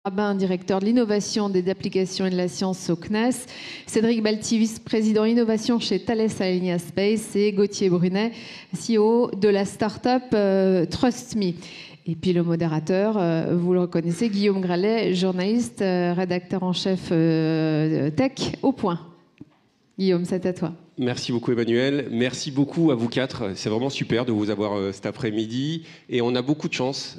Rabin, directeur de l'innovation, des applications et de la science au CNES, Cédric Balti, vice-président innovation chez Thales Alenia Space, et Gauthier Brunet, CEO de la start-up TrustMe. Et puis le modérateur, vous le reconnaissez, Guillaume Gralet, journaliste, rédacteur en chef Tech au Point. Guillaume, c'est à toi. Merci beaucoup Emmanuel, merci beaucoup à vous quatre, c'est vraiment super de vous avoir cet après-midi et on a beaucoup de chance.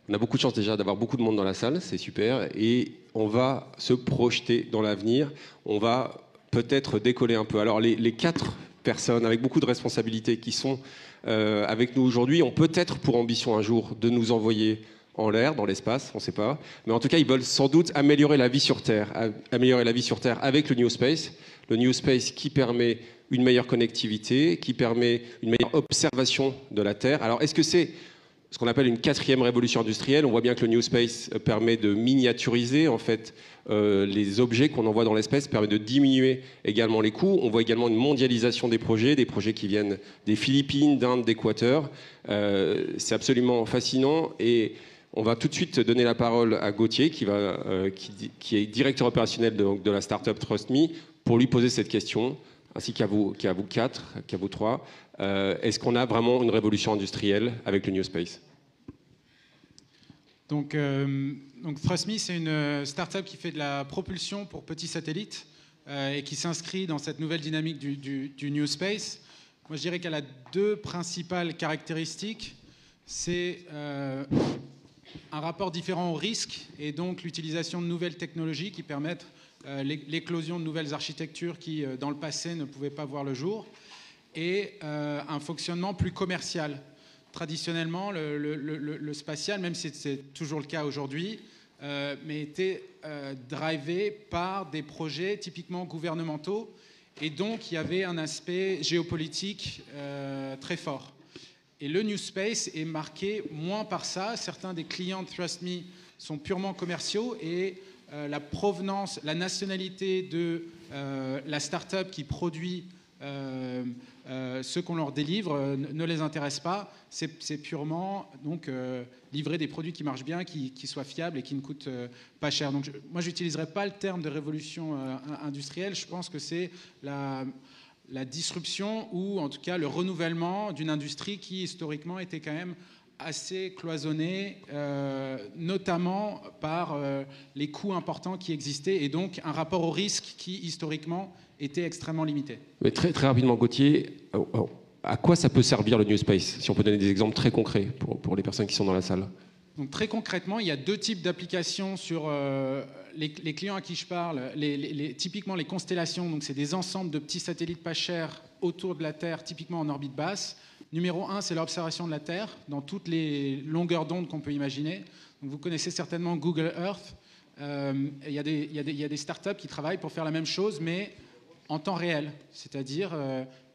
On a beaucoup de chance déjà d'avoir beaucoup de monde dans la salle, c'est super, et on va se projeter dans l'avenir, on va peut-être décoller un peu. Alors les quatre personnes avec beaucoup de responsabilités qui sont avec nous aujourd'hui ont peut-être pour ambition un jour de nous envoyer en l'air, dans l'espace, on ne sait pas, mais en tout cas ils veulent sans doute améliorer la vie sur Terre avec le New Space. Le New Space qui permet une meilleure connectivité, qui permet une meilleure observation de la Terre. Alors est-ce que c'est ce qu'on appelle une 4e révolution industrielle? On voit bien que le New Space permet de miniaturiser en fait les objets qu'on envoie dans l'espace, permet de diminuer également les coûts. On voit également une mondialisation des projets qui viennent des Philippines, d'Inde, d'Équateur. C'est absolument fascinant et on va tout de suite donner la parole à Gauthier qui est directeur opérationnel de la startup TrustMe pour lui poser cette question, ainsi qu'à vous quatre, qu'à vous trois. Est-ce qu'on a vraiment une révolution industrielle avec le New Space? Donc TrustMe, c'est une start-up qui fait de la propulsion pour petits satellites et qui s'inscrit dans cette nouvelle dynamique du New Space. Moi, je dirais qu'elle a deux principales caractéristiques. C'est un rapport différent au risque et donc l'utilisation de nouvelles technologies qui permettent l'éclosion de nouvelles architectures qui, dans le passé, ne pouvaient pas voir le jour, et un fonctionnement plus commercial. Traditionnellement, le spatial, même si c'est toujours le cas aujourd'hui, mais était drivé par des projets typiquement gouvernementaux, et donc il y avait un aspect géopolitique très fort. Et le New Space est marqué moins par ça. Certains des clients de TrustMe sont purement commerciaux et la provenance, la nationalité de la start-up qui produit ce qu'on leur délivre ne les intéresse pas. C'est purement donc, livrer des produits qui marchent bien, qui soient fiables et qui ne coûtent pas cher. Donc, moi, je n'utiliserai pas le terme de révolution industrielle. Je pense que c'est la disruption ou en tout cas le renouvellement d'une industrie qui historiquement était quand même assez cloisonnée, notamment par les coûts importants qui existaient et donc un rapport au risque qui historiquement était extrêmement limité. Mais très, très rapidement, Gauthier, à quoi ça peut servir le New Space? Si on peut donner des exemples très concrets pour les personnes qui sont dans la salle. Donc, très concrètement, il y a deux types d'applications sur les clients à qui je parle. Typiquement, les constellations, donc c'est des ensembles de petits satellites pas chers autour de la Terre, typiquement en orbite basse. Numéro 1, c'est l'observation de la Terre dans toutes les longueurs d'onde qu'on peut imaginer. Donc, vous connaissez certainement Google Earth. Il y a des startups qui travaillent pour faire la même chose, mais en temps réel. C'est-à-dire,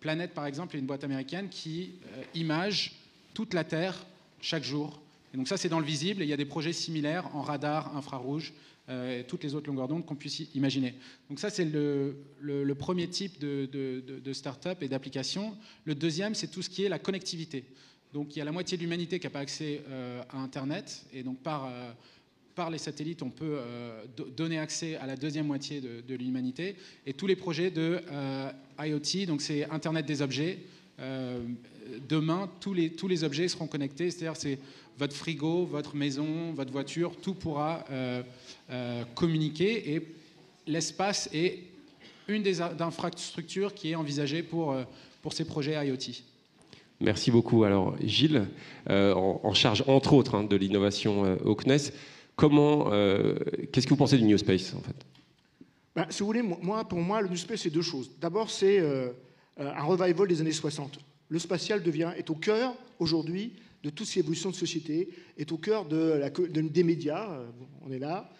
Planet, par exemple, est une boîte américaine qui image toute la Terre chaque jour. Et donc ça, c'est dans le visible. Et il y a des projets similaires en radar, infrarouge, et toutes les autres longueurs d'onde qu'on puisse imaginer. Donc ça, c'est le premier type de start-up et d'application. Le deuxième, c'est tout ce qui est la connectivité. Donc il y a la moitié de l'humanité qui n'a pas accès à Internet. Et donc par les satellites, on peut donner accès à la deuxième moitié de l'humanité. Et tous les projets de IoT, donc c'est Internet des objets. Demain, tous les objets seront connectés. C'est-à-dire c'est votre frigo, votre maison, votre voiture, tout pourra communiquer. Et l'espace est une des infrastructures qui est envisagée pour ces projets IoT. Merci beaucoup. Alors Gilles, en charge entre autres de l'innovation au CNES, qu'est-ce que vous pensez du New Space en fait? Si vous voulez, pour moi, le New Space, c'est deux choses. D'abord, c'est un revival des années 60. Le spatial est au cœur, aujourd'hui, de toutes ces évolutions de société, est au cœur des médias. On est là.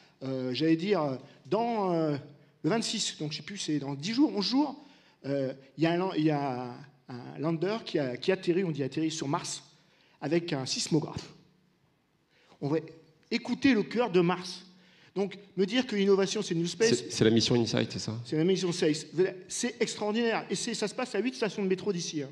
J'allais dire, dans le 26, donc je ne sais plus, c'est dans 10 jours, 11 jours, il y a un lander qui atterrit sur Mars avec un sismographe. On va écouter le cœur de Mars. Donc, me dire que l'innovation, c'est New Space... C'est la mission Insight, c'est ça? C'est la mission Space. C'est extraordinaire. Et ça se passe à 8 stations de métro d'ici. Hein.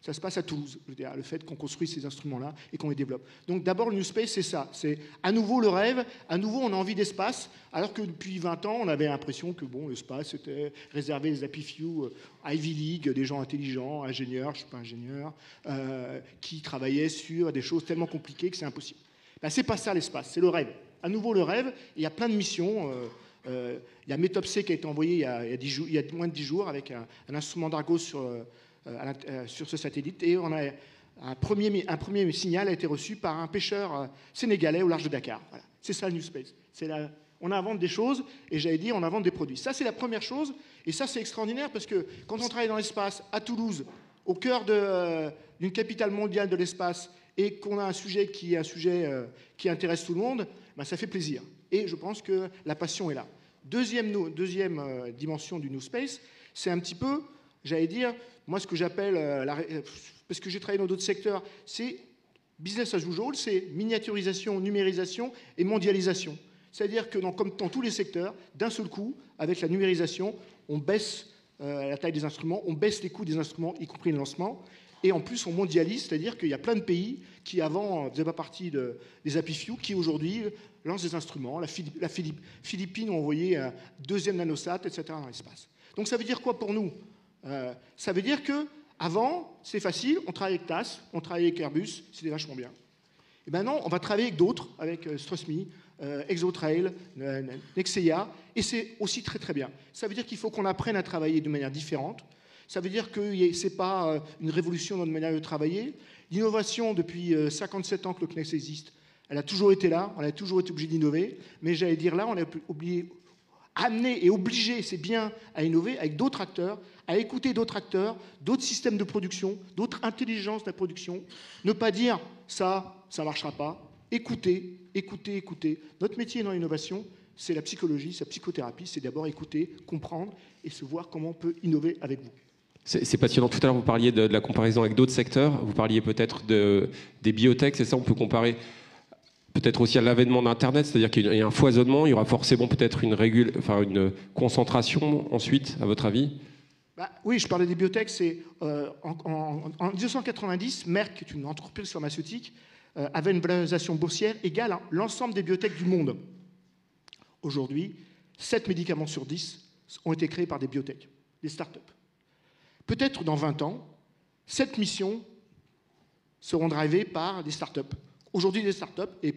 Ça se passe à Toulouse, je veux dire, le fait qu'on construise ces instruments-là et qu'on les développe. Donc d'abord, le New Space, c'est ça. C'est à nouveau le rêve, à nouveau on a envie d'espace, alors que depuis 20 ans, on avait l'impression que bon, l'espace c'était réservé aux happy few, Ivy League, des gens intelligents, ingénieurs, je ne suis pas ingénieur, qui travaillaient sur des choses tellement compliquées que c'est impossible. Ben, c'est pas ça l'espace, c'est le rêve. À nouveau le rêve, et il y a plein de missions. Il y a Metopsy qui a été envoyé il y a moins de 10 jours avec un instrument d'Argos sur ce satellite, et on a un premier signal a été reçu par un pêcheur sénégalais au large de Dakar. Voilà. C'est ça le New Space. On invente des choses, et j'allais dire, on invente des produits. Ça, c'est la première chose, et ça, c'est extraordinaire, parce que quand on travaille dans l'espace, à Toulouse, au cœur d'une capitale mondiale de l'espace, et qu'on a un sujet qui intéresse tout le monde, ben, ça fait plaisir. Et je pense que la passion est là. Deuxième dimension du New Space, c'est un petit peu, j'allais dire, moi ce que j'appelle, parce que j'ai travaillé dans d'autres secteurs, c'est business as usual, c'est miniaturisation, numérisation et mondialisation. C'est-à-dire que comme dans tous les secteurs, d'un seul coup, avec la numérisation, on baisse la taille des instruments, on baisse les coûts des instruments, y compris le lancement, et en plus on mondialise, c'est-à-dire qu'il y a plein de pays qui avant ne faisaient pas partie des happy few, qui aujourd'hui lancent des instruments. La Philippines ont envoyé un deuxième nanosat, etc. dans l'espace. Donc ça veut dire quoi pour nous? Ça veut dire que avant, c'est facile, on travaillait avec TAS, on travaillait avec Airbus, c'était vachement bien. Et maintenant, on va travailler avec d'autres, avec Strosmi, Exotrail, Nexeia, et c'est aussi très très bien. Ça veut dire qu'il faut qu'on apprenne à travailler de manière différente. Ça veut dire que ce n'est pas une révolution dans notre manière de travailler. L'innovation, depuis 57 ans que le CNES existe, elle a toujours été là, on a toujours été obligé d'innover, mais j'allais dire là, on a amené et obligé, c'est bien, à innover avec d'autres acteurs, à écouter d'autres acteurs, d'autres systèmes de production, d'autres intelligences de la production. Ne pas dire ça ne marchera pas. Écoutez. Notre métier dans l'innovation, c'est la psychologie, c'est la psychothérapie, c'est d'abord écouter, comprendre et se voir comment on peut innover avec vous. C'est passionnant. Tout à l'heure, vous parliez de la comparaison avec d'autres secteurs. Vous parliez peut-être des biotech, c'est ça? On peut comparer peut-être aussi à l'avènement d'Internet, c'est-à-dire qu'il y a un foisonnement, il y aura forcément peut-être une concentration ensuite, à votre avis? Oui, je parlais des biotech. C'est en 1990, Merck, qui est une entreprise pharmaceutique, avait une valorisation boursière égale à l'ensemble des biotech du monde. Aujourd'hui, 7 médicaments sur 10 ont été créés par des biotech, des startups. Peut-être dans 20 ans, cette mission seront drivées par des startups. Aujourd'hui, des startups et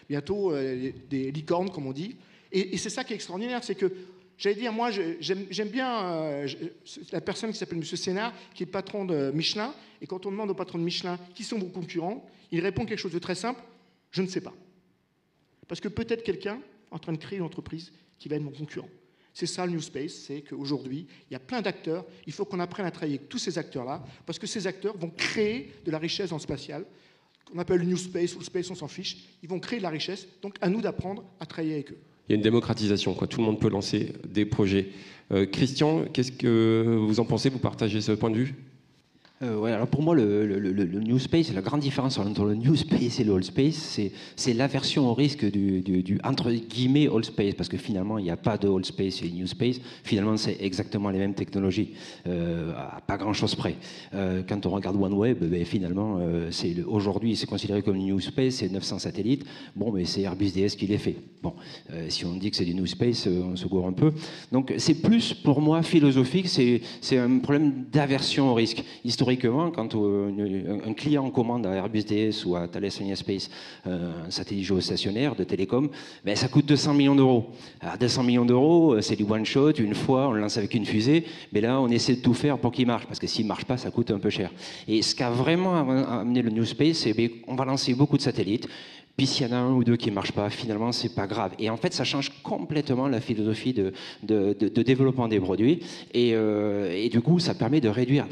bientôt des licornes, comme on dit. Et c'est ça qui est extraordinaire, c'est que, j'allais dire, moi, j'aime bien la personne qui s'appelle M. Sénard, qui est patron de Michelin. Et quand on demande au patron de Michelin qui sont vos concurrents, il répond quelque chose de très simple: je ne sais pas. Parce que peut-être quelqu'un est en train de créer une entreprise qui va être mon concurrent. C'est ça le New Space, c'est qu'aujourd'hui, il y a plein d'acteurs. Il faut qu'on apprenne à travailler avec tous ces acteurs-là, parce que ces acteurs vont créer de la richesse dans le spatial, qu'on appelle le New Space ou le Space, on s'en fiche. Ils vont créer de la richesse, donc à nous d'apprendre à travailler avec eux. Il y a une démocratisation, quoi. Tout le monde peut lancer des projets. Christian, qu'est-ce que vous en pensez? Vous partagez ce point de vue? Ouais, alors pour moi, le New Space, la grande différence entre le New Space et le Old Space, c'est l'aversion au risque du entre guillemets Old Space, parce que finalement, il n'y a pas de Old Space et New Space. Finalement, c'est exactement les mêmes technologies, à pas grand-chose près. Quand on regarde OneWeb, finalement, aujourd'hui, c'est considéré comme New Space, c'est 900 satellites. Bon, mais c'est Airbus DS qui les fait. Bon, si on dit que c'est du New Space, on se gourre un peu. Donc, c'est plus, pour moi, philosophique, c'est un problème d'aversion au risque. Historiquement, quand un client commande à Airbus DS ou à Thales Alenia Space un satellite géostationnaire de télécom, ça coûte 200 millions d'euros. Alors 200 millions d'euros, c'est du one-shot, une fois, on le lance avec une fusée, mais là, on essaie de tout faire pour qu'il marche, parce que s'il ne marche pas, ça coûte un peu cher. Et ce qu'a vraiment amené le New Space, c'est qu'on va lancer beaucoup de satellites. Puis s'il y en a un ou deux qui ne marchent pas, finalement, c'est pas grave. Et en fait, ça change complètement la philosophie de développement des produits. Et du coup, ça permet de réduire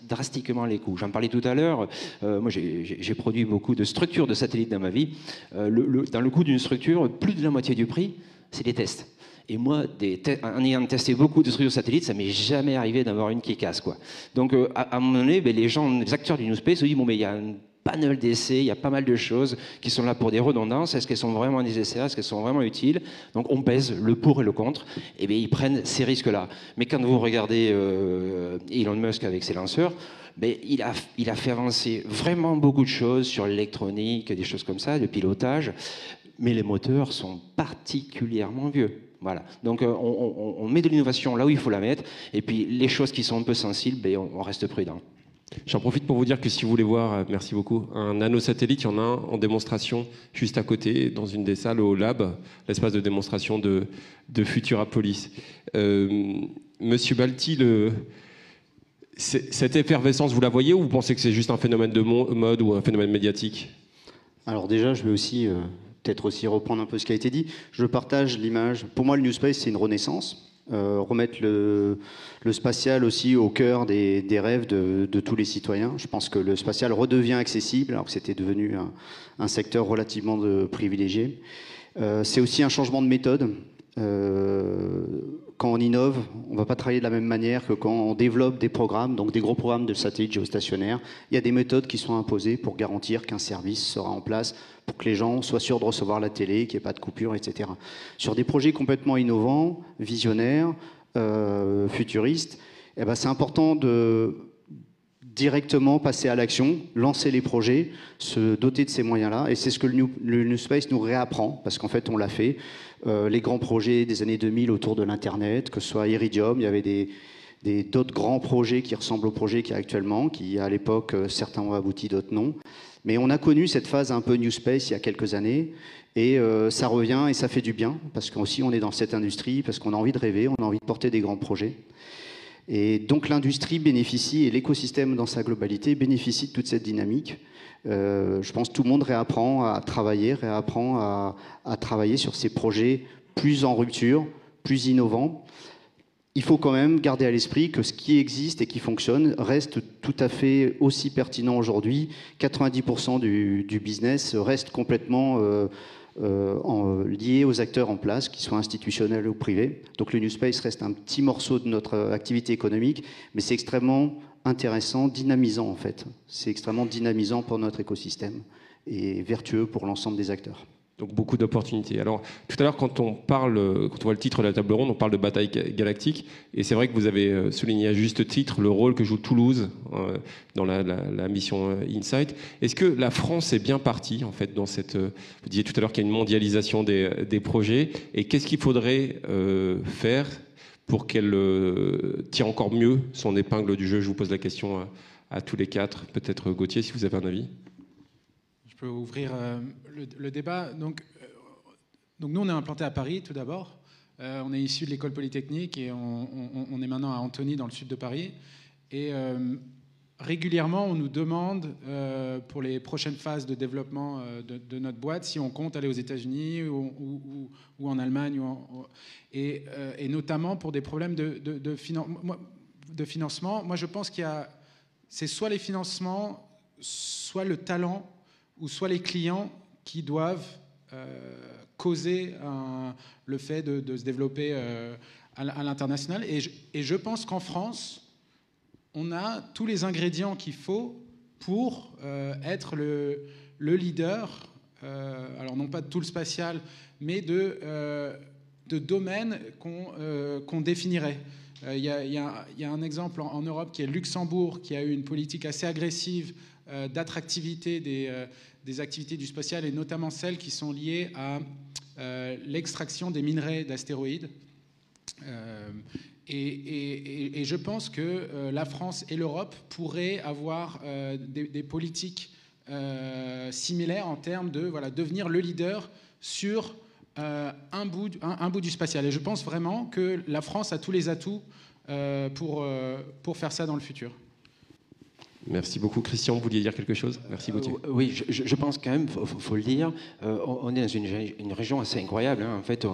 drastiquement les coûts. J'en parlais tout à l'heure. Moi, j'ai produit beaucoup de structures de satellites dans ma vie. Dans le coût d'une structure, plus de la moitié du prix, c'est des tests. Et moi, en ayant testé beaucoup de structures satellites, ça m'est jamais arrivé d'avoir une qui casse, quoi. Donc, à un moment donné, les acteurs du New Space se disent, bon, mais il y a un panel d'essais, il y a pas mal de choses qui sont là pour des redondances. Est-ce qu'elles sont vraiment nécessaires? Est-ce qu'elles sont vraiment utiles? Donc on pèse le pour et le contre, et bien ils prennent ces risques-là. Mais quand vous regardez Elon Musk avec ses lanceurs, ben, il a fait avancer vraiment beaucoup de choses sur l'électronique, des choses comme ça, le pilotage, mais les moteurs sont particulièrement vieux. Voilà. Donc on met de l'innovation là où il faut la mettre, et puis les choses qui sont un peu sensibles, ben, on reste prudent. J'en profite pour vous dire que si vous voulez voir, merci beaucoup, un nanosatellite, il y en a un en démonstration juste à côté, dans une des salles au lab, l'espace de démonstration de Futurapolis. Monsieur Balti, cette effervescence, vous la voyez, ou vous pensez que c'est juste un phénomène de mode ou un phénomène médiatique? Alors déjà, je vais aussi peut-être aussi reprendre un peu ce qui a été dit. Je partage l'image. Pour moi, le New Space, c'est une renaissance. Remettre le spatial aussi au cœur des rêves de tous les citoyens. Je pense que le spatial redevient accessible, alors que c'était devenu un secteur relativement privilégié. C'est aussi un changement de méthode. Quand on innove, on ne va pas travailler de la même manière que quand on développe des programmes, donc des gros programmes de satellites géostationnaires. Il y a des méthodes qui sont imposées pour garantir qu'un service sera en place, pour que les gens soient sûrs de recevoir la télé, qu'il n'y ait pas de coupure, etc. Sur des projets complètement innovants, visionnaires, futuristes, eh ben c'est important de directement passer à l'action, lancer les projets, se doter de ces moyens-là. Et c'est ce que le New Space nous réapprend, parce qu'en fait, on l'a fait. Les grands projets des années 2000 autour de l'Internet, que ce soit Iridium, il y avait d'autres grands projets qui ressemblent aux projets qu'il y a actuellement, qui à l'époque, certains ont abouti, d'autres non. Mais on a connu cette phase un peu New Space il y a quelques années, et ça revient et ça fait du bien, parce qu'aussi on est dans cette industrie, parce qu'on a envie de rêver, on a envie de porter des grands projets. Et donc l'industrie bénéficie, et l'écosystème dans sa globalité bénéficie de toute cette dynamique. Je pense que tout le monde réapprend à travailler sur ces projets plus en rupture, plus innovants. Il faut quand même garder à l'esprit que ce qui existe et qui fonctionne reste tout à fait aussi pertinent aujourd'hui. 90% du business reste complètement lié aux acteurs en place, qu'ils soient institutionnels ou privés. Donc le New Space reste un petit morceau de notre activité économique, mais c'est extrêmement intéressant, dynamisant en fait. C'est extrêmement dynamisant pour notre écosystème et vertueux pour l'ensemble des acteurs. Donc beaucoup d'opportunités. Alors tout à l'heure, quand on voit le titre de la table ronde, on parle de bataille galactique, et c'est vrai que vous avez souligné à juste titre le rôle que joue Toulouse dans la mission InSight. Est-ce que la France est bien partie en fait dans cette... Vous disiez tout à l'heure qu'il y a une mondialisation des projets, et qu'est-ce qu'il faudrait faire pour qu'elle tire encore mieux son épingle du jeu? Je vous pose la question à tous les quatre. Peut-être Gauthier, si vous avez un avis. Je peux ouvrir le débat. Donc nous, on est implanté à Paris, tout d'abord. On est issu de l'école polytechnique et on est maintenant à Antony, dans le sud de Paris. Et régulièrement, on nous demande, pour les prochaines phases de développement de notre boîte, si on compte aller aux États-Unis ou en Allemagne. Et notamment pour des problèmes de financement. Moi, je pense c'est soit les financements, soit le talent, ou soit les clients qui doivent causer le fait de se développer à l'international. Et je pense qu'en France, on a tous les ingrédients qu'il faut pour être le leader, alors non pas de tout le spatial, mais de domaines qu'on définirait. Il y a un exemple en Europe qui est Luxembourg, qui a eu une politique assez agressive d'attractivité des activités du spatial, et notamment celles qui sont liées à l'extraction des minerais d'astéroïdes. Et je pense que la France et l'Europe pourraient avoir des politiques similaires en termes de devenir le leader sur un bout du spatial. Et je pense vraiment que la France a tous les atouts pour faire ça dans le futur. Merci beaucoup. Christian, vous vouliez dire quelque chose? Merci Gauthier. Oui, je pense quand même, faut le dire, on est dans une région assez incroyable. Hein. En fait,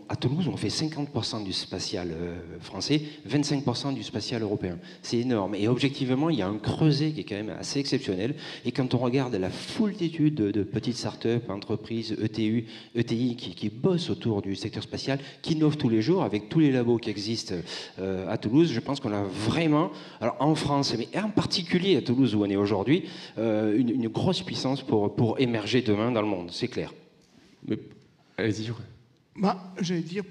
à Toulouse, on fait 50% du spatial français, 25% du spatial européen. C'est énorme. Et objectivement, il y a un creuset qui est quand même assez exceptionnel. Et quand on regarde la foultitude de petites startups, entreprises, ETI qui bossent autour du secteur spatial, qui innovent tous les jours avec tous les labos qui existent à Toulouse, je pense qu'on a vraiment, alors en France, mais en particulier particulier à Toulouse où on est aujourd'hui, une grosse puissance pour émerger demain dans le monde, c'est clair. Mais, allez-y. J'allais dire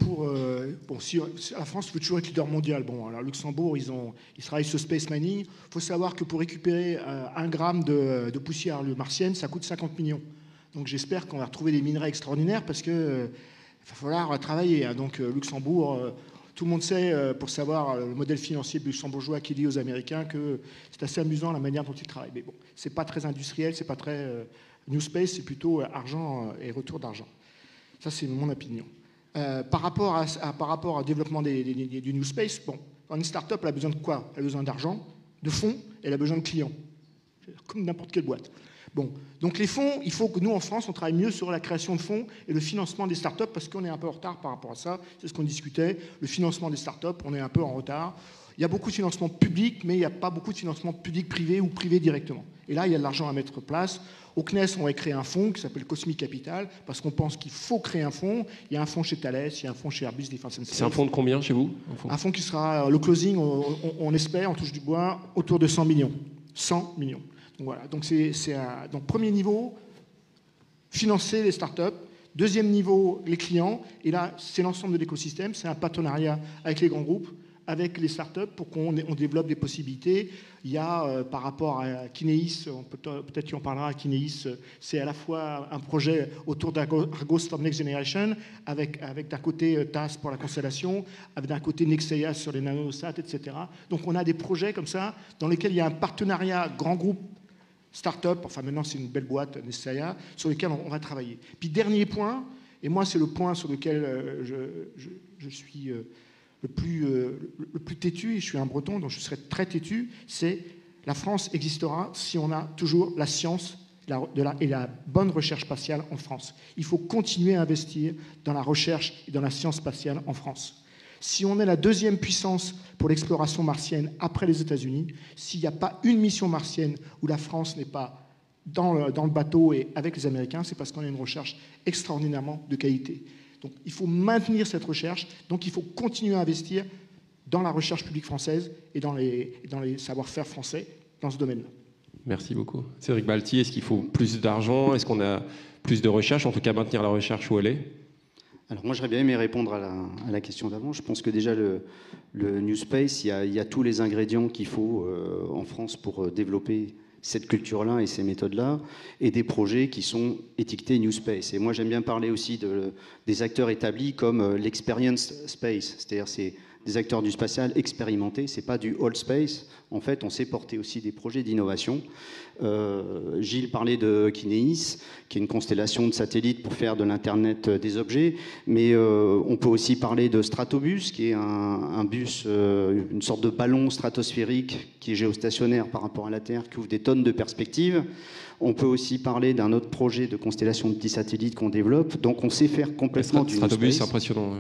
si la France veut toujours être leader mondial. Bon, alors Luxembourg, ils travaillent sur space mining. Il faut savoir que pour récupérer 1 gramme de poussière martienne, ça coûte 50 millions. Donc j'espère qu'on va retrouver des minerais extraordinaires parce que va falloir travailler. Hein. Donc Luxembourg, tout le monde sait, pour savoir le modèle financier luxembourgeois qui dit aux Américains que c'est assez amusant la manière dont ils travaillent. Mais bon, c'est pas très industriel, c'est pas très New Space, c'est plutôt argent et retour d'argent. Ça, c'est mon opinion. Par rapport au développement du New Space, bon, une start-up, elle a besoin de quoi? Elle a besoin d'argent, de fonds, et elle a besoin de clients. Comme n'importe quelle boîte. Bon, donc les fonds, il faut que nous, en France, on travaille mieux sur la création de fonds et le financement des start-up, parce qu'on est un peu en retard par rapport à ça. C'est ce qu'on discutait. Le financement des start-up, on est un peu en retard. Il y a beaucoup de financement public, mais il n'y a pas beaucoup de financement public-privé ou privé directement. Et là, il y a de l'argent à mettre en place. Au CNES, on va créer un fonds qui s'appelle Cosmic Capital, parce qu'on pense qu'il faut créer un fonds. Il y a un fonds chez Thales, il y a un fonds chez Airbus Defence and Space. C'est un fonds de combien chez vous? Un fonds qui sera, le closing, on espère, on touche du bois, autour de 100 millions. 100 millions. Donc voilà, donc donc premier niveau, financer les startups. Deuxième niveau, les clients. Et là, c'est l'ensemble de l'écosystème. C'est un partenariat avec les grands groupes, avec les startups, pour qu'on développe des possibilités. Il y a, par rapport à Kineis, peut-être qu'on parlera à Kineis, c'est à la fois un projet autour d'Argos for Next Generation, avec d'un côté TAS pour la constellation, avec d'un côté Nexeia sur les nanosats, etc. Donc on a des projets comme ça, dans lesquels il y a un partenariat grand groupe, start-up, enfin maintenant c'est une belle boîte, Nexeia, sur lesquels on va travailler. Puis dernier point, et moi c'est le point sur lequel je suis le plus têtu, et je suis un breton, donc je serai très têtu, c'est la France existera si on a toujours la science et la bonne recherche spatiale en France. Il faut continuer à investir dans la recherche et dans la science spatiale en France. Si on est la deuxième puissance pour l'exploration martienne après les États-Unis, s'il n'y a pas une mission martienne où la France n'est pas dans le bateau et avec les Américains, c'est parce qu'on a une recherche extraordinairement de qualité. Donc il faut maintenir cette recherche, donc il faut continuer à investir dans la recherche publique française et dans les savoir-faire français dans ce domaine-là. Merci beaucoup. Cédric Balti, est-ce qu'il faut plus d'argent? Est-ce qu'on a plus de recherche? En tout cas, maintenir la recherche où elle est? Alors moi, j'aurais bien aimé répondre à la question d'avant. Je pense que déjà, le New Space, il y a tous les ingrédients qu'il faut en France pour développer cette culture-là et ces méthodes-là, et des projets qui sont étiquetés New Space. Et moi, j'aime bien parler aussi des acteurs établis comme l'Experience Space, c'est-à-dire c'est des acteurs du spatial expérimentés, c'est pas du old space. En fait, on sait porter aussi des projets d'innovation. Gilles parlait de Kineis, qui est une constellation de satellites pour faire de l'Internet des objets, mais on peut aussi parler de Stratobus, qui est un bus, une sorte de ballon stratosphérique qui est géostationnaire par rapport à la Terre, qui ouvre des tonnes de perspectives. On peut aussi parler d'un autre projet de constellation de petits satellites qu'on développe. Donc on sait faire complètement du Stratobus, space. c'est impressionnant.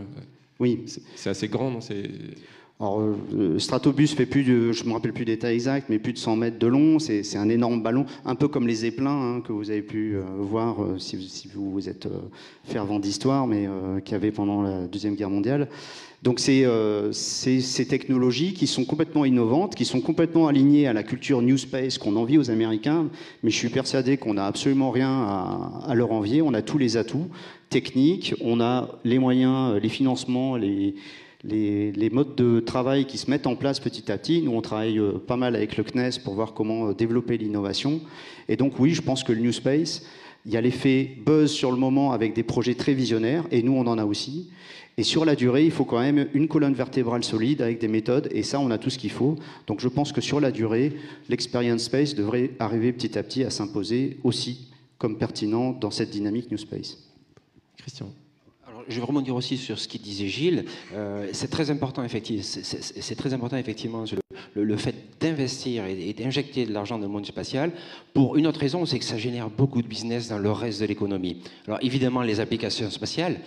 Oui. C'est assez grand, non? Alors, Stratobus fait je ne me rappelle plus des tailles exactes, mais plus de 100 mètres de long. C'est un énorme ballon, un peu comme les zeppelins que vous avez pu voir si vous êtes fervent d'histoire, mais qu'il y avait pendant la Deuxième Guerre mondiale. Donc c'est ces technologies qui sont complètement innovantes, qui sont complètement alignées à la culture New Space qu'on envie aux Américains, mais je suis persuadé qu'on n'a absolument rien à leur envier. On a tous les atouts techniques, on a les moyens, les financements, les modes de travail qui se mettent en place petit à petit. Nous, on travaille pas mal avec le CNES pour voir comment développer l'innovation. Et donc oui, je pense que le New Space, il y a l'effet buzz sur le moment avec des projets très visionnaires, et nous, on en a aussi. Et sur la durée, il faut quand même une colonne vertébrale solide avec des méthodes, et ça, on a tout ce qu'il faut. Donc je pense que sur la durée, l'Experience Space devrait arriver petit à petit à s'imposer aussi comme pertinent dans cette dynamique New Space. Christian. Alors, je vais rebondir aussi sur ce qu'il disait Gilles. C'est très important, effectivement. C'est très important, effectivement, le fait d'investir et d'injecter de l'argent dans le monde spatial. Pour une autre raison, c'est que ça génère beaucoup de business dans le reste de l'économie. Alors, évidemment, les applications spatiales,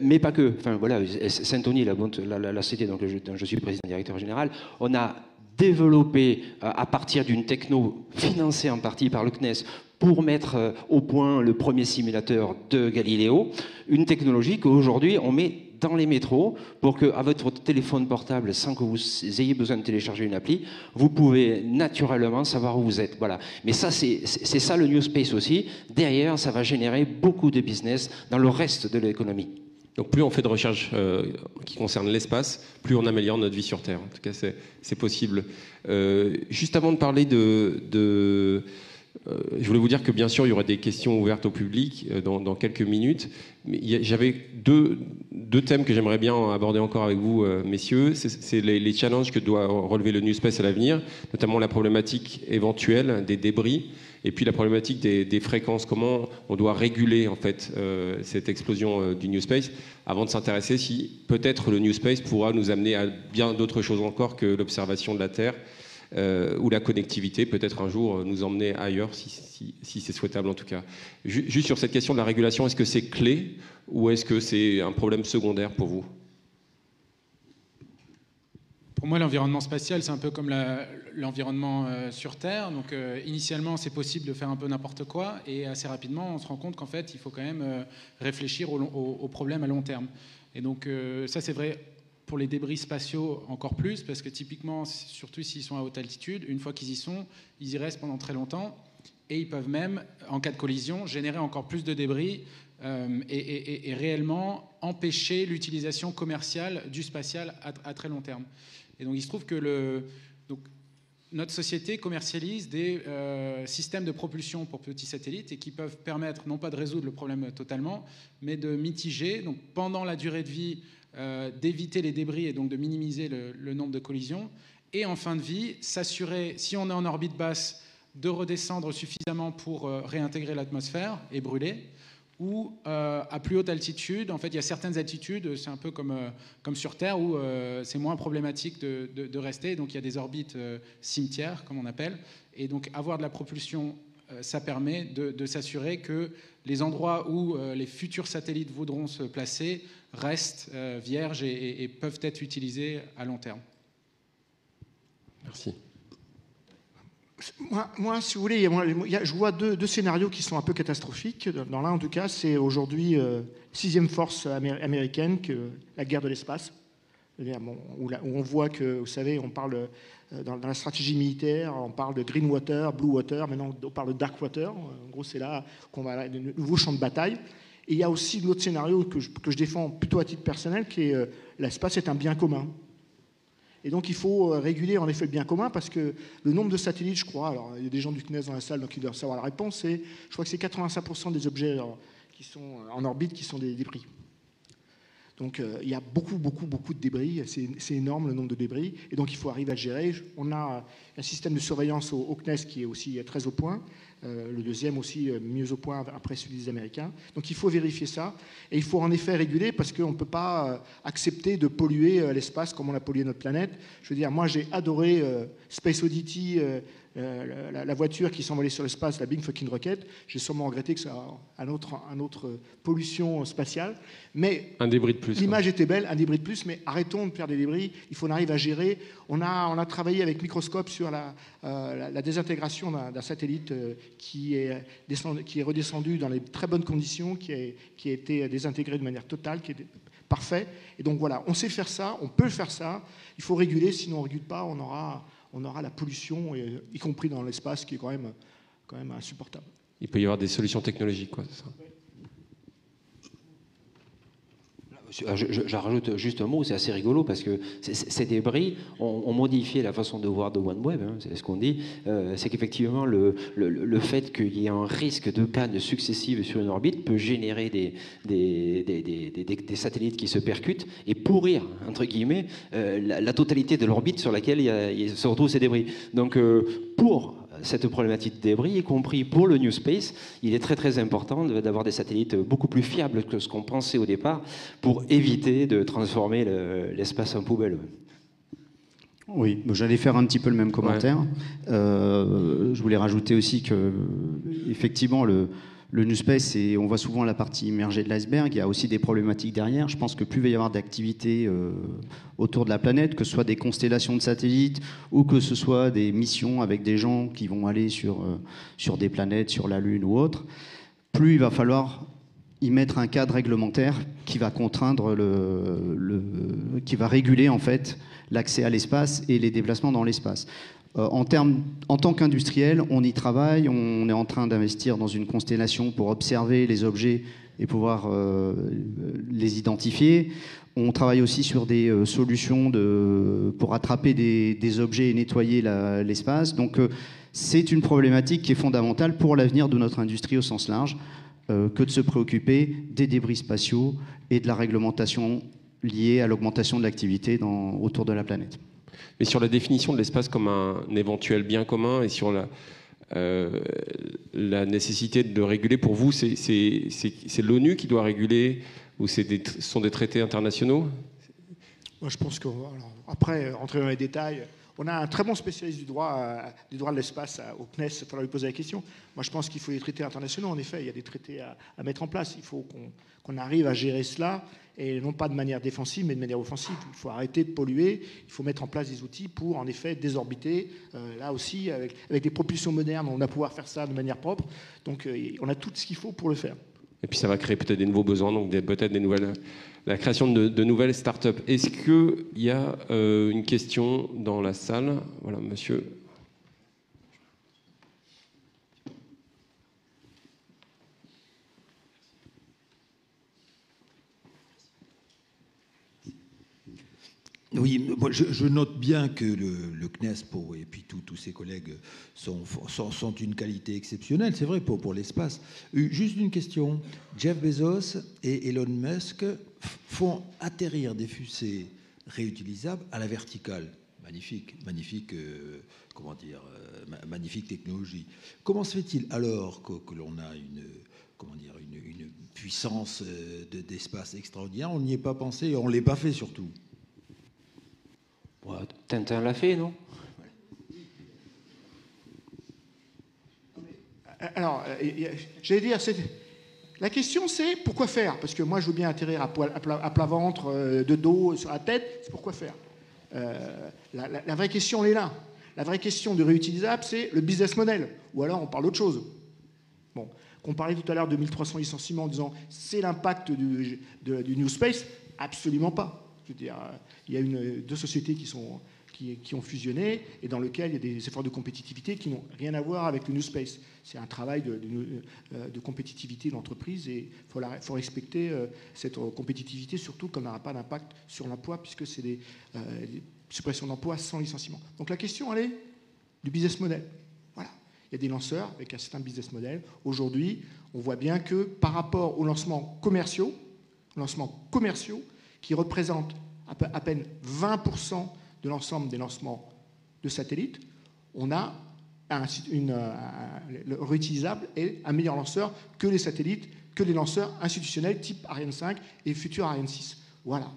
mais pas que. Enfin, voilà, Saint-Denis, la société dont je suis président directeur général, on a développé à partir d'une techno financée en partie par le CNES pour mettre au point le premier simulateur de Galiléo, une technologie qu'aujourd'hui on met dans les métros pour que, avec votre téléphone portable, sans que vous ayez besoin de télécharger une appli, vous pouvez naturellement savoir où vous êtes. Voilà. Mais ça, c'est ça le New Space aussi. Derrière, ça va générer beaucoup de business dans le reste de l'économie. Donc plus on fait de recherche qui concerne l'espace, plus on améliore notre vie sur Terre. En tout cas, c'est possible. Juste avant de parler je voulais vous dire que bien sûr, il y aura des questions ouvertes au public dans quelques minutes. Mais j'avais deux thèmes que j'aimerais bien aborder encore avec vous, messieurs. C'est les challenges que doit relever le New Space à l'avenir, notamment la problématique éventuelle des débris, et puis la problématique des fréquences. Comment on doit réguler en fait cette explosion du New Space, avant de s'intéresser si peut-être le New Space pourra nous amener à bien d'autres choses encore que l'observation de la Terre. Ou la connectivité, peut-être un jour nous emmener ailleurs, si c'est souhaitable en tout cas. Juste sur cette question de la régulation, est-ce que c'est clé ou est-ce que c'est un problème secondaire pour vous ? Pour moi, l'environnement spatial, c'est un peu comme l'environnement sur Terre. Donc, initialement, c'est possible de faire un peu n'importe quoi, et assez rapidement, on se rend compte qu'en fait, il faut quand même réfléchir aux problèmes à long terme. Et donc, ça, c'est vrai pour les débris spatiaux encore plus, parce que typiquement, surtout s'ils sont à haute altitude, une fois qu'ils y sont, ils y restent pendant très longtemps, et ils peuvent même, en cas de collision, générer encore plus de débris et réellement empêcher l'utilisation commerciale du spatial à très long terme. Et donc il se trouve que notre société commercialise des systèmes de propulsion pour petits satellites et qui peuvent permettre non pas de résoudre le problème totalement, mais de mitiger, donc pendant la durée de vie, d'éviter les débris et donc de minimiser le nombre de collisions, et en fin de vie, s'assurer, si on est en orbite basse, de redescendre suffisamment pour réintégrer l'atmosphère et brûler, ou à plus haute altitude. En fait, il y a certaines altitudes, c'est un peu comme sur Terre, où c'est moins problématique de rester, donc il y a des orbites cimetières, comme on appelle, et donc avoir de la propulsion, ça permet de s'assurer que les endroits où les futurs satellites voudront se placer restent vierges et peuvent être utilisés à long terme. Merci. Moi, si vous voulez, je vois deux scénarios qui sont un peu catastrophiques. Dans l'un, en tout cas, c'est aujourd'hui 6e force américaine, la guerre de l'espace, où on voit que, vous savez, on parle dans la stratégie militaire, on parle de green water, blue water, maintenant on parle de dark water. En gros, c'est là qu'on va avoir de nouveaux champs de bataille. Et il y a aussi l'autre scénario que je défends plutôt à titre personnel, qui est l'espace est un bien commun. Et donc il faut réguler en effet le bien commun, parce que le nombre de satellites, je crois, alors il y a des gens du CNES dans la salle, donc ils doivent savoir la réponse, je crois que c'est 85% des objets qui sont en orbite qui sont des débris. Donc il y a beaucoup de débris, c'est énorme le nombre de débris, et donc il faut arriver à le gérer. On a un système de surveillance au CNES qui est aussi très au point, le deuxième aussi mieux au point après celui des Américains. Donc il faut vérifier ça, et il faut en effet réguler, parce qu'on ne peut pas accepter de polluer l'espace comme on a pollué notre planète. Je veux dire, moi j'ai adoré Space Oddity, la voiture qui s'envolait sur l'espace, la Big Fucking Rocket. J'ai sûrement regretté que ça ait un autre pollution spatiale. Mais un débris de plus. L'image était belle, un débris de plus, mais arrêtons de faire des débris. Il faut qu'on arrive à gérer. On a travaillé avec Microscope sur la désintégration d'un satellite qui est redescendu dans les très bonnes conditions, qui a été désintégré de manière totale, qui est parfait. Et donc voilà, on sait faire ça, on peut faire ça. Il faut réguler, sinon on ne régule pas, on aura la pollution, y compris dans l'espace, qui est quand même insupportable. Il peut y avoir des solutions technologiques, quoi, c'est ça. Je rajoute juste un mot, c'est assez rigolo, parce que ces débris ont modifié la façon de voir de OneWeb, hein, c'est ce qu'on dit. C'est qu'effectivement, le fait qu'il y ait un risque de panne successive sur une orbite peut générer des satellites qui se percutent et pourrir, entre guillemets, la totalité de l'orbite sur laquelle il se retrouvent ces débris. Donc, pour cette problématique de débris, y compris pour le New Space, il est très très important d'avoir des satellites beaucoup plus fiables que ce qu'on pensait au départ pour éviter de transformer l'espace en poubelle. Oui, j'allais faire un petit peu le même commentaire. Ouais. Je voulais rajouter aussi que, effectivement, le New Space, on voit souvent la partie immergée de l'iceberg. Il y a aussi des problématiques derrière. Je pense que plus il va y avoir d'activités autour de la planète, que ce soit des constellations de satellites ou que ce soit des missions avec des gens qui vont aller sur des planètes, sur la Lune ou autre, plus il va falloir y mettre un cadre réglementaire qui va contraindre qui va réguler en fait l'accès à l'espace et les déplacements dans l'espace. En tant qu'industriel, on y travaille, on est en train d'investir dans une constellation pour observer les objets et pouvoir les identifier. On travaille aussi sur des solutions pour attraper des objets et nettoyer l'espace. Donc c'est une problématique qui est fondamentale pour l'avenir de notre industrie au sens large, que de se préoccuper des débris spatiaux et de la réglementation liée à l'augmentation de l'activité autour de la planète. Mais sur la définition de l'espace comme un éventuel bien commun et sur la nécessité de le réguler, pour vous, c'est l'ONU qui doit réguler ou ce sont des traités internationaux? Moi, je pense qu'après, rentrer dans les détails, on a un très bon spécialiste du droit de l'espace au CNES, il faudra lui poser la question. Moi, je pense qu'il faut des traités internationaux. En effet, il y a des traités à mettre en place. Il faut qu'on arrive à gérer cela, et non pas de manière défensive, mais de manière offensive. Il faut arrêter de polluer. Il faut mettre en place des outils pour, en effet, désorbiter. Là aussi, avec des propulsions modernes, on va pouvoir faire ça de manière propre. Donc, on a tout ce qu'il faut pour le faire. Et puis, ça va créer peut-être des nouveaux besoins, donc peut-être la création de nouvelles start-up. Est-ce qu'il y a une question dans la salle? Voilà, monsieur. Oui, je note bien que le CNES et puis tous ses collègues sont d'une qualité exceptionnelle, c'est vrai, pour l'espace. Juste une question. Jeff Bezos et Elon Musk font atterrir des fusées réutilisables à la verticale. Magnifique technologie. Comment se fait-il alors que l'on a une puissance d'espace extraordinaire? On n'y est pas pensé, on ne l'est pas fait surtout. Tintin l'a fait, non? Alors, j'allais dire, la question c'est pourquoi faire? Parce que moi je veux bien atterrir à plat ventre, de dos, sur la tête, c'est pourquoi faire? La vraie question elle est là. La vraie question du réutilisable, c'est le business model. Ou alors on parle d'autre chose. Bon, qu'on parlait tout à l'heure de 1300 licenciements en disant c'est l'impact du New Space, absolument pas. Je veux dire, il y a deux sociétés qui ont fusionné et dans lequel il y a des efforts de compétitivité qui n'ont rien à voir avec le New Space. C'est un travail de compétitivité de l'entreprise et il faut respecter cette compétitivité, surtout comme elle n'aura pas d'impact sur l'emploi puisque c'est des suppressions d'emplois sans licenciement. Donc la question, elle est du business model. Voilà. Il y a des lanceurs avec un certain business model. Aujourd'hui, on voit bien que par rapport aux lancements commerciaux qui représentent à peine 20% de l'ensemble des lancements de satellites, on a le réutilisable est un meilleur lanceur que les satellites, que les lanceurs institutionnels type Ariane 5 et futur Ariane 6. Voilà.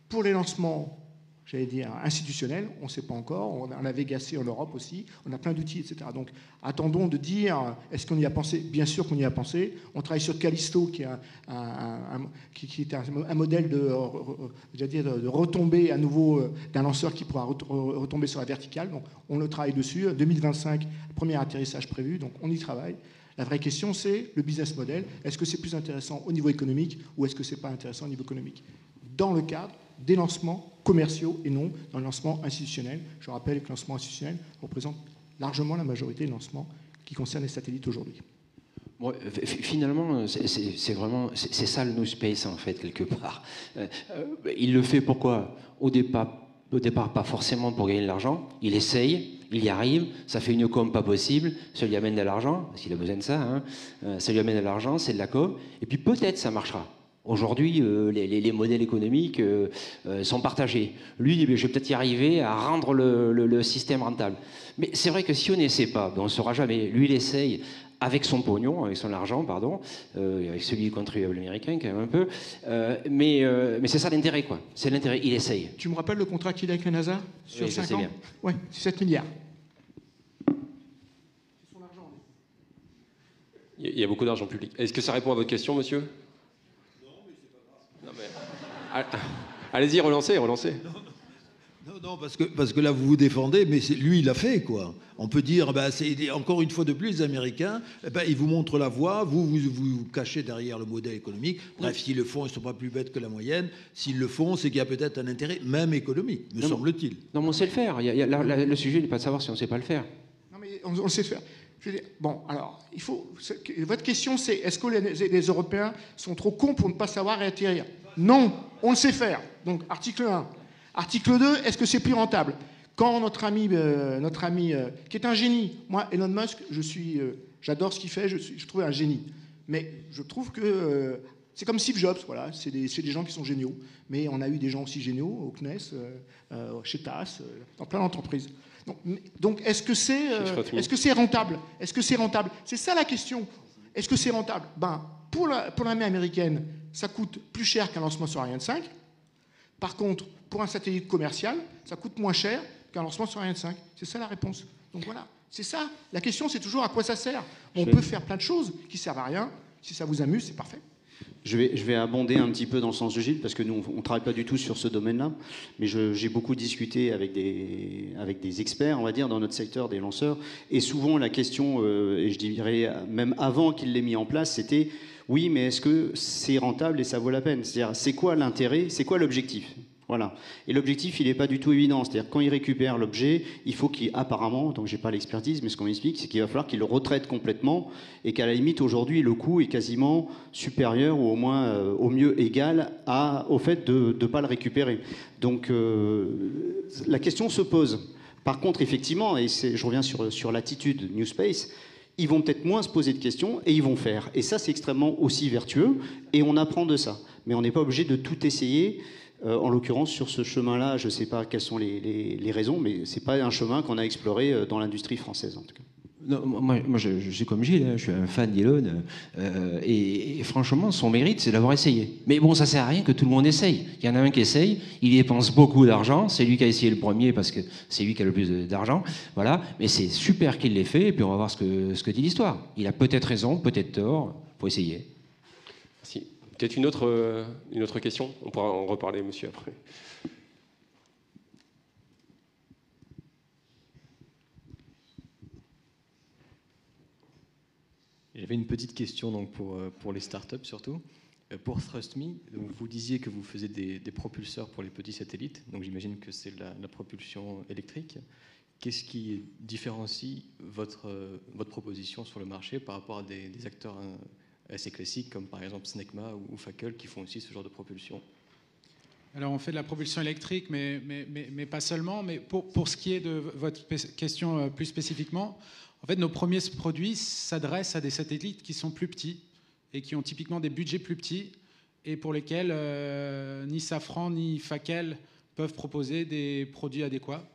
Pour les lancements, j'allais dire, institutionnels, on ne sait pas encore. On a Vega C en Europe aussi. On a plein d'outils, etc. Donc, attendons de dire, est-ce qu'on y a pensé? Bien sûr qu'on y a pensé. On travaille sur Callisto, qui est un modèle de retombée à nouveau d'un lanceur qui pourra retomber sur la verticale. Donc, on le travaille dessus. 2025, premier atterrissage prévu. Donc, on y travaille. La vraie question, c'est le business model. Est-ce que c'est plus intéressant au niveau économique ou est-ce que ce n'est pas intéressant au niveau économique? Dans le cadre des lancements commerciaux et non dans le lancement institutionnel. Je rappelle que le lancement institutionnel représente largement la majorité des lancements qui concernent les satellites aujourd'hui. Bon, finalement, c'est ça le New Space en fait, quelque part. Il le fait pourquoi? Au départ, pas forcément pour gagner de l'argent. Il essaye, il y arrive, ça fait une com pas possible, ça lui amène de l'argent, parce qu'il a besoin de ça, hein. Ça lui amène de l'argent, c'est de la com, et puis peut-être ça marchera. Aujourd'hui, les modèles économiques sont partagés. Lui, je vais peut-être y arriver à rendre le système rentable. Mais c'est vrai que si on n'essaie pas, on ne saura jamais. Lui, il essaye avec son pognon, avec son argent, pardon, avec celui du contribuable américain quand même un peu. Mais c'est ça l'intérêt, quoi. C'est l'intérêt, il essaye. Tu me rappelles le contrat qu'il a avec la NASA sur 5 ans? Oui, 7 milliards. C'est son argent. Il y a beaucoup d'argent public. Est-ce que ça répond à votre question, monsieur? Non, mais c'est pas grave. Allez-y, relancez. Non, Non, parce que là, vous vous défendez, mais lui, il l'a fait, quoi. On peut dire, c'est encore une fois de plus, les Américains, ils vous montrent la voie, vous cachez derrière le modèle économique. Bref, s'ils le font, ils ne sont pas plus bêtes que la moyenne. S'ils le font, c'est qu'il y a peut-être un intérêt, même économique, me semble-t-il. Non, mais on sait le faire. Le sujet n'est pas de savoir si on ne sait pas le faire. Non, mais on sait faire. Je veux dire, bon, alors, votre question, c'est est-ce que les Européens sont trop cons pour ne pas savoir réatterrir? Non, on le sait faire. Donc, article 1. Article 2, est-ce que c'est plus rentable? Quand notre ami qui est un génie, moi, Elon Musk, j'adore ce qu'il fait, je trouve un génie. Mais je trouve que c'est comme Steve Jobs, voilà, c'est des gens qui sont géniaux. Mais on a eu des gens aussi géniaux au CNES, chez TAS, dans plein d'entreprises. Donc est-ce que c'est rentable? Est-ce que c'est rentable? C'est ça la question. Est-ce que c'est rentable? Pour l'armée américaine, ça coûte plus cher qu'un lancement sur Ariane 5. Par contre, pour un satellite commercial, ça coûte moins cher qu'un lancement sur Ariane 5. C'est ça la réponse. Donc voilà, c'est ça. La question, c'est toujours à quoi ça sert. On peut faire plein de choses qui servent à rien. Si ça vous amuse, c'est parfait. Je vais abonder un petit peu dans le sens de Gilles, parce que nous, on ne travaille pas du tout sur ce domaine-là, mais j'ai beaucoup discuté avec des experts, on va dire, dans notre secteur des lanceurs, et souvent la question, et je dirais même avant qu'il l'ait mis en place, c'était oui, mais est-ce que c'est rentable et ça vaut la peine? C'est-à-dire, c'est quoi l'intérêt, c'est quoi l'objectif? Voilà. Et l'objectif, il n'est pas du tout évident. C'est-à-dire, quand il récupère l'objet, il faut apparemment, donc j'ai pas l'expertise, mais ce qu'on m'explique, c'est qu'il va falloir qu'il le retraite complètement et qu'à la limite, aujourd'hui, le coût est quasiment supérieur ou au moins, au mieux, égal au fait de ne pas le récupérer. Donc, la question se pose. Par contre, effectivement, et je reviens sur l'attitude New Space, ils vont peut-être moins se poser de questions et ils vont faire. Et ça, c'est extrêmement aussi vertueux et on apprend de ça. Mais on n'est pas obligé de tout essayer. En l'occurrence, sur ce chemin-là, je ne sais pas quelles sont les raisons, mais ce n'est pas un chemin qu'on a exploré dans l'industrie française, en tout cas. Non, moi je suis comme Gilles, je suis un fan d'Elon, et franchement, son mérite, c'est d'avoir essayé. Mais bon, ça ne sert à rien que tout le monde essaye. Il y en a un qui essaye, il dépense beaucoup d'argent, c'est lui qui a essayé le premier parce que c'est lui qui a le plus d'argent, voilà. Mais c'est super qu'il l'ait fait, et puis on va voir ce que dit l'histoire. Il a peut-être raison, peut-être tort, il faut essayer. Merci. Peut-être une autre question? On pourra en reparler, monsieur, après. J'avais une petite question donc, pour les startups surtout. Pour TrustMe, donc, vous disiez que vous faisiez des propulseurs pour les petits satellites, donc j'imagine que c'est la propulsion électrique. Qu'est-ce qui différencie votre proposition sur le marché par rapport à des acteurs assez classiques comme par exemple Snecma ou Fackel qui font aussi ce genre de propulsion? Alors on fait de la propulsion électrique, mais pas seulement. Mais pour ce qui est de votre question plus spécifiquement, en fait nos premiers produits s'adressent à des satellites qui sont plus petits et qui ont typiquement des budgets plus petits et pour lesquels ni Safran ni Fackel peuvent proposer des produits adéquats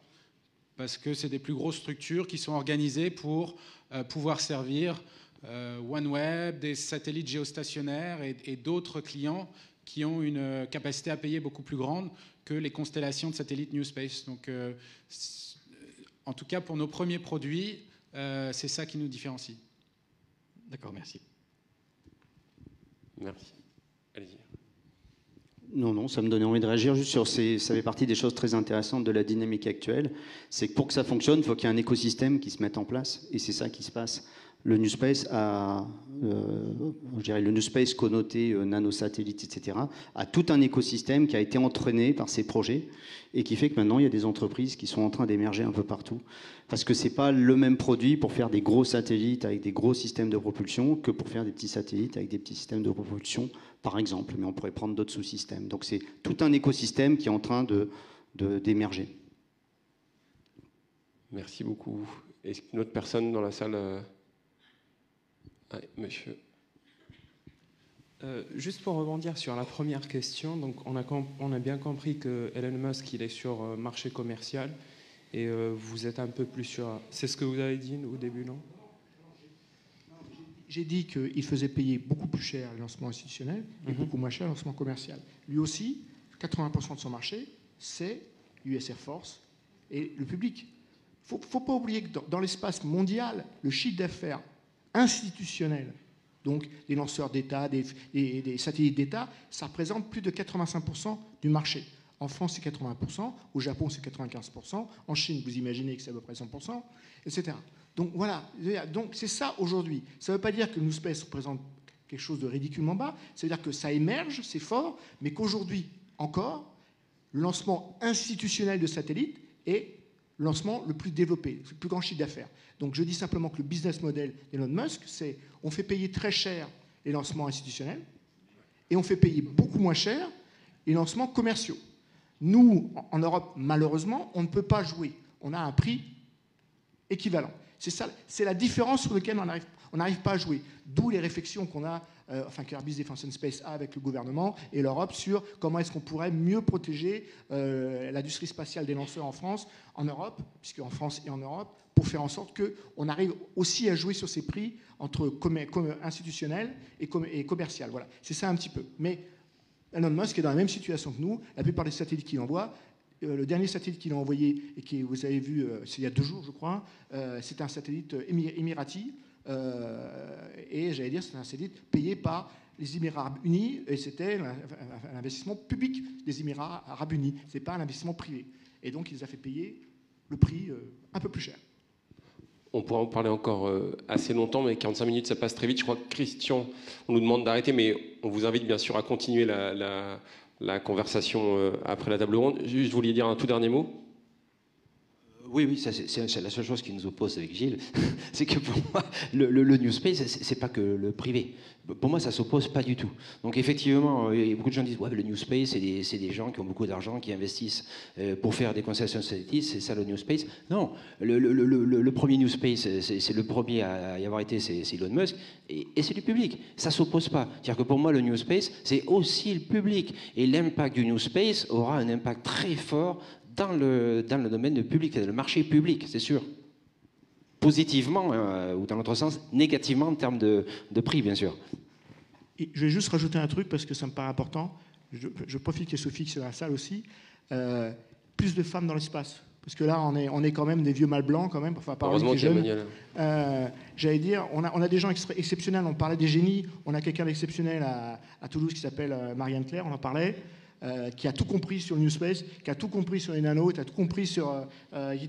parce que c'est des plus grosses structures qui sont organisées pour pouvoir servir OneWeb, des satellites géostationnaires et d'autres clients qui ont une capacité à payer beaucoup plus grande que les constellations de satellites New Space. Donc, en tout cas, pour nos premiers produits, c'est ça qui nous différencie. D'accord, merci. Merci. Allez-y. Non, ça me donnait envie de réagir juste sur ça fait partie des choses très intéressantes de la dynamique actuelle. C'est que pour que ça fonctionne, il faut qu'il y ait un écosystème qui se mette en place. Et c'est ça qui se passe. Le New Space je dirais le New Space connoté nanosatellites, etc., a tout un écosystème qui a été entraîné par ces projets et qui fait que maintenant il y a des entreprises qui sont en train d'émerger un peu partout. Parce que c'est pas le même produit pour faire des gros satellites avec des gros systèmes de propulsion que pour faire des petits satellites avec des petits systèmes de propulsion, par exemple. Mais on pourrait prendre d'autres sous-systèmes. Donc c'est tout un écosystème qui est en train d'émerger. Merci beaucoup. Est-ce qu'une autre personne dans la salle Oui, monsieur. Juste pour rebondir sur la première question, donc on a bien compris que Elon Musk il est sur marché commercial et vous êtes un peu plus sur. C'est ce que vous avez dit au début, non? J'ai dit qu'il faisait payer beaucoup plus cher le lancement institutionnel et beaucoup moins cher le lancement commercial. Lui aussi, 80% de son marché, c'est l'US Air Force et le public. Il ne faut pas oublier que dans l'espace mondial, le chiffre d'affaires institutionnel, donc les lanceurs d'État, des satellites d'État, ça représente plus de 85% du marché. En France, c'est 80%. Au Japon, c'est 95%. En Chine, vous imaginez que c'est à peu près 100%, etc. Donc voilà, donc c'est ça aujourd'hui. Ça ne veut pas dire que New Space représente quelque chose de ridiculement bas, c'est-à-dire que ça émerge, c'est fort, mais qu'aujourd'hui encore, le lancement institutionnel de satellites est le lancement le plus développé, le plus grand chiffre d'affaires. Donc je dis simplement que le business model d'Elon Musk, c'est on fait payer très cher les lancements institutionnels et on fait payer beaucoup moins cher les lancements commerciaux. Nous, en Europe, malheureusement, on ne peut pas jouer. On a un prix équivalent. C'est ça, c'est la différence sur laquelle on n'arrive pas à jouer. D'où les réflexions qu'on a, que Airbus Defence and Space a avec le gouvernement et l'Europe sur comment est-ce qu'on pourrait mieux protéger l'industrie spatiale des lanceurs en France, en Europe, puisque en France et en Europe, pour faire en sorte qu'on arrive aussi à jouer sur ces prix entre institutionnels et commercial. Voilà, c'est ça un petit peu. Mais Elon Musk est dans la même situation que nous. La plupart des satellites qu'il envoie, le dernier satellite qu'il a envoyé, et qui, vous avez vu, c'est il y a 2 jours, je crois, c'est un satellite émirati. Et j'allais dire, c'est un satellite payé par les Émirats Arabes Unis, et c'était un investissement public des Émirats Arabes Unis. Ce n'est pas un investissement privé. Et donc, il les a fait payer le prix un peu plus cher. On pourra en parler encore assez longtemps, mais 45 minutes, ça passe très vite. Je crois que Christian, on nous demande d'arrêter, mais on vous invite bien sûr à continuer la conversation après la table ronde. Juste, je voulais dire un tout dernier mot. Oui, ça, c'est la seule chose qui nous oppose avec Gilles, c'est que pour moi, le New Space, c'est pas que le privé. Pour moi, ça s'oppose pas du tout. Donc effectivement, beaucoup de gens disent, ouais, le New Space, c'est des gens qui ont beaucoup d'argent, qui investissent pour faire des concessions satellites, c'est ça le New Space. Non, le premier New Space, c'est le premier à y avoir été, c'est Elon Musk, et c'est du public. Ça s'oppose pas. C'est-à-dire que pour moi, le New Space, c'est aussi le public. Et l'impact du New Space aura un impact très fort dans le domaine du public, le marché public, c'est sûr. Positivement, ou dans l'autre sens, négativement en termes de prix, bien sûr. Et je vais juste rajouter un truc, parce que ça me paraît important. Je profite qu'il y ait Sophie qui est dans la salle aussi. Plus de femmes dans l'espace. Parce que là, on est quand même des vieux mâles blancs, quand même. Enfin, heureusement qu'il y a Manuel. J'allais dire, on a des gens exceptionnels. On parlait des génies. On a quelqu'un d'exceptionnel à Toulouse qui s'appelle Marianne Claire, on en parlait. Qui a tout compris sur le New Space, qui a tout compris sur les nanos, qui a tout compris sur, qui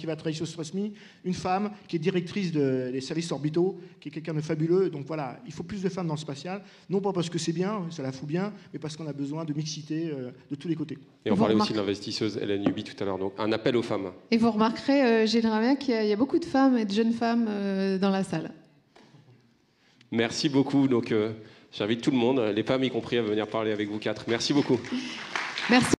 va travailler sur Strosmi, une femme qui est directrice des services orbitaux, qui est quelqu'un de fabuleux. Donc voilà, il faut plus de femmes dans le spatial, non pas parce que c'est bien, ça la fout bien, mais parce qu'on a besoin de mixité de tous les côtés. Et on parlait aussi de l'investisseuse Hélène Huby tout à l'heure, donc un appel aux femmes. Et vous remarquerez, généralement, qu'il y a beaucoup de femmes et de jeunes femmes dans la salle. Merci beaucoup. Donc, j'invite tout le monde, les femmes y compris, à venir parler avec vous 4. Merci beaucoup. Merci.